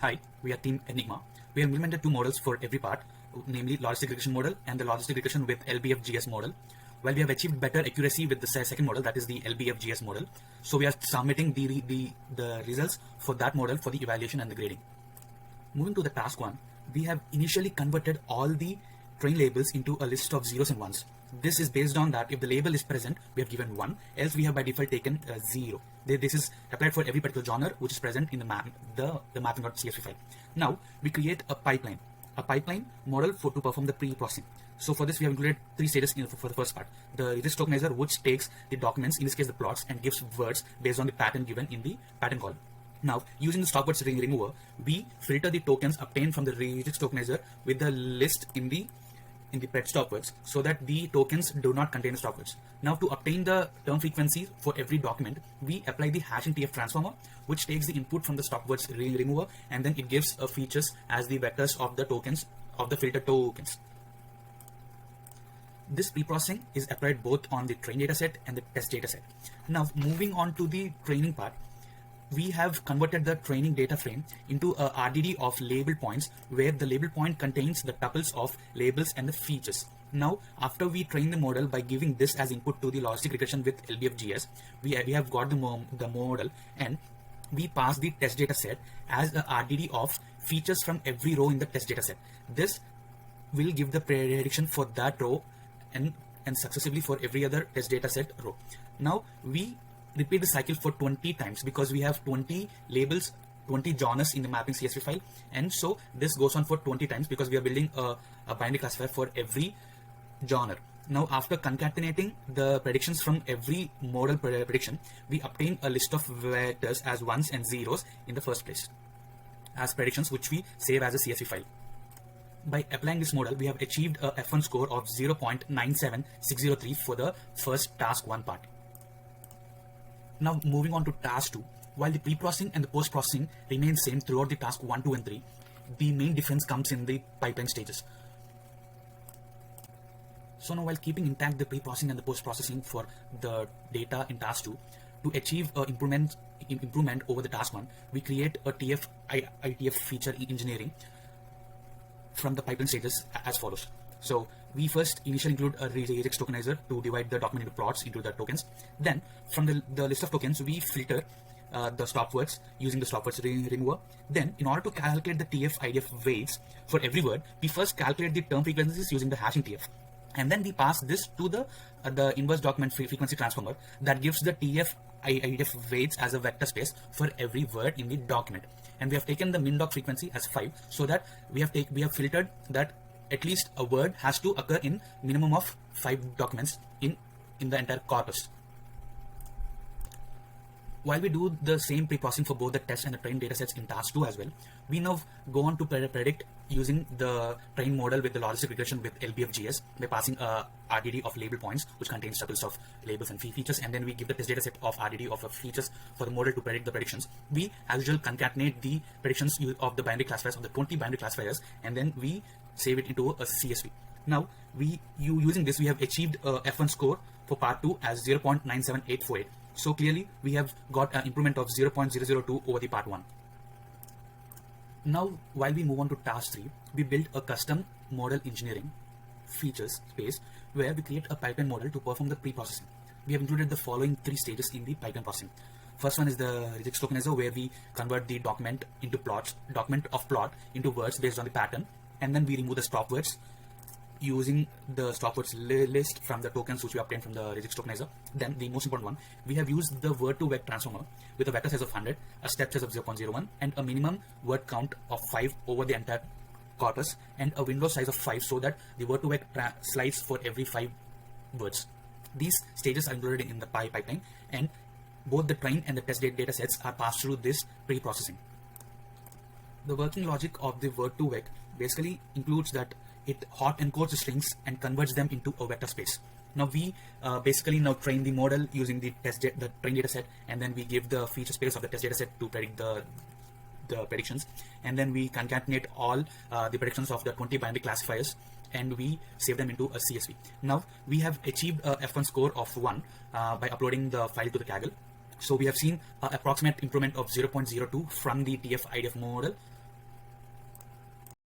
Hi, we are Team Enigma. We have implemented two models for every part, namely logistic regression model and the logistic regression with LBFGS model. While we have achieved better accuracy with the second model, that is the LBFGS model, so we are submitting the results for that model for the evaluation and the grading. Moving to the task 1, we have initially converted all the train labels into a list of zeros and ones. This is based on that if the label is present, we have given 1, else we have by default taken 0. This is applied for every particular genre which is present in the mapping.csv file. Now we create a pipeline model to perform the pre-processing. So for this we have included 3 stages for the first part. The regist tokenizer, which takes the documents, in this case the plots, and gives words based on the pattern given in the pattern column. Now, using the stop words remover, we filter the tokens obtained from the regist tokenizer with the list in the pred stop words, so that the tokens do not contain the stop words. Now, to obtain the term frequency for every document, we apply the HashingTF transformer, which takes the input from the stop words remover, and then it gives features as the vectors of the tokens of the filter tokens. This pre-processing is applied both on the train dataset and the test dataset. Now, moving on to the training part, we have converted the training data frame into a RDD of label points, where the label point contains the tuples of labels and the features. Now, after we train the model by giving this as input to the logistic regression with LBFGS, we have got the model, and we pass the test data set as a RDD of features from every row in the test data set. This will give the prediction for that row and successively for every other test data set row. Now we repeat the cycle for 20 times because we have 20 labels, 20 genres in the mapping CSV file, and so this goes on for 20 times because we are building a binary classifier for every genre. Now, after concatenating the predictions from every model prediction, we obtain a list of vectors as ones and zeros in the first place as predictions, which we save as a CSV file. By applying this model, we have achieved a F1 score of 0.97603 for the first task 1 part. Now moving on to task 2, while the pre-processing and the post-processing remain same throughout the task 1, 2 and 3, the main difference comes in the pipeline stages. So now, while keeping intact the pre-processing and the post-processing for the data in task 2, to achieve improvement over the task 1, we create a ITF feature engineering from the pipeline stages as follows. So we first initially include a regist tokenizer to divide the document into plots into the tokens. Then from the list of tokens, we filter the stop words using the stop words remover. Then, in order to calculate the TF IDF weights for every word, we first calculate the term frequencies using the HashingTF, and then we pass this to the inverse document frequency transformer that gives the TF IDF weights as a vector space for every word in the document. And we have taken the min doc frequency as 5, so that we have filtered that at least a word has to occur in minimum of 5 documents in the entire corpus. While we do the same pre-processing for both the test and the train datasets in task 2 as well, we now go on to predict using the train model with the logistic regression with LBFGS by passing a RDD of label points, which contains tuples of labels and features, and then we give the test dataset of RDD of features for the model to predict the predictions. We, as usual, concatenate the predictions of the binary classifiers, of the 20 binary classifiers, and then we save it into a CSV. Now, using this, we have achieved a F1 score for part 2 as 0.97848. So clearly, we have got an improvement of 0.002 over the part 1. Now, while we move on to task 3, we build a custom model engineering features space where we create a pipeline model to perform the pre-processing. We have included the following 3 stages in the pipeline processing. First one is the regist tokenizer, where we convert the document into document of plot into words based on the pattern, and then we remove the stop words using the stop words list from the tokens which we obtained from the regist tokenizer. Then the most important one, we have used the word to vec transformer with a vector size of 100, a step size of 0.01, and a minimum word count of 5 over the entire corpus, and a window size of 5, so that the word to vec slides for every 5 words. These stages are included in the pipeline, and both the train and the test data sets are passed through this pre-processing. The working logic of the word to vec basically includes that it hot encodes the strings and converts them into a vector space. Now we basically train the model using the train data set, and then we give the feature space of the test data set to predict the predictions, and then we concatenate all the predictions of the 20 binary classifiers, and we save them into a CSV. Now we have achieved a F1 score of 1 by uploading the file to the Kaggle. So we have seen approximate improvement of 0.02 from the TF IDF model